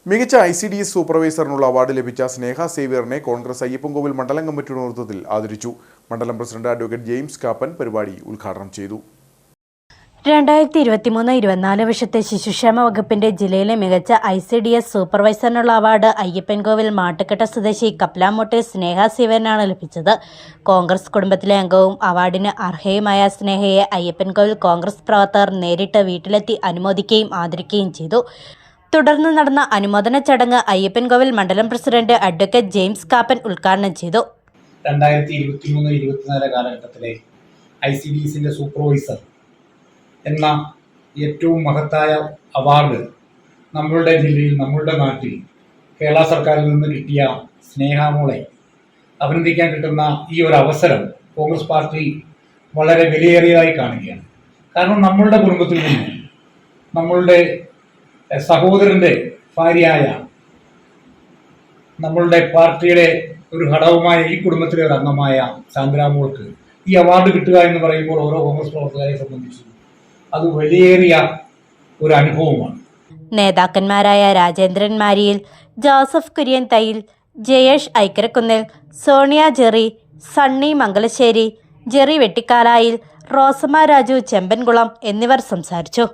മികച്ച ICDS സൂപ്പർവൈസറിനുള്ള award ലഭിച്ച സ്നേഹ സേവ്യറിനെ കോൺഗ്രസ് അയ്യപ്പൻകോവിൽ മണ്ഡലം കമ്മിറ്റിയുടെ നേതൃത്വത്തിൽ ആദരിച്ചു. മണ്ഡലം പ്രസിഡന്റ് അഡ്വക്കേറ്റ് ജെയിംസ് കാപ്പൻ പരിപാടി ഉദ്ഘാടനം ചെയ്തു. 2023-24 വർഷത്തെ ശിശുക്ഷേമ വകുപ്പിന്റെ ജില്ലയിലെ മികച്ച ICDS സൂപ്പർവൈസറിനുള്ള അവാർഡ് അയ്യപ്പൻകോവിൽ മാട്ടുക്കട്ട സ്വദേശി കപ്ലാമോട്ടെ സ്നേഹ സേവ്യറിനാണ് ലഭിച്ചത്. കോൺഗ്രസ് കുടുംബത്തിലെ അംഗവും അവാർഡിന് അർഹയുമായ സ്നേഹയെ അയ്യപ്പൻകോവിൽ കോൺഗ്രസ് പ്രവർത്തകർ നേരിട്ട് വീട്ടിലെത്തി അനുമോദിക്കുകയും ആദരിക്കുകയും ചെയ്തു. തുടർന്ന് നടന്ന അനുമോദന ചടങ്ങ് അയ്യപ്പൻകോവിൽ മണ്ഡലം പ്രസിഡന്റ് അഡ്വക്കേറ്റ് ജെയിംസ് കാപ്പൻ ഉദ്ഘാടനം ചെയ്തു. 2023-24 കാലഘട്ടത്തിലെ ICDSന്റെ സൂപ്പർവൈസർ എന്ന ഏറ്റവും മഹത്തായ അവാർഡ് നമ്മളുടെ ജില്ലയിൽ, നമ്മളുടെ നാട്ടിൽ കേരള സർക്കാരിൽ നിന്ന് കിട്ടിയ സ്നേഹാമോളെ അഭിനന്ദിക്കാൻ കിട്ടുന്ന ഈ ഒരു അവസരം കോൺഗ്രസ് പാർട്ടി വളരെ വിലയേറിയതായി കാണുകയാണ്. കാരണം നമ്മളുടെ കുടുംബത്തിൽ നിന്ന് നമ്മളുടെ സഹോദരൻ്റെ ഭാര്യയായ, നമ്മളുടെ പാർട്ടിയുടെ ഒരു ഘടകമായ, ഈ കുടുംബത്തിലെ ഒരു അംഗമായ ചാന്ദ്രാമോൾക്ക് ഈ അവാർഡ് കിട്ടുക എന്ന് പറയുമ്പോൾ ഓരോ കോൺഗ്രസ് പ്രവർത്തകരെ സംബന്ധിച്ച് അത് വലിയേറിയ ഒരു അനുഭവമാണ്. നേതാക്കന്മാരായ Rajendran Mariyil, Joseph Kurian Thayyil, Jayesh Aikkarakunnil, Sonia Jerry, Sunny Mangalassery, Jerry Vettikalayil, Rosamma Raju Chempankulam എന്നിവർ സംസാരിച്ചു.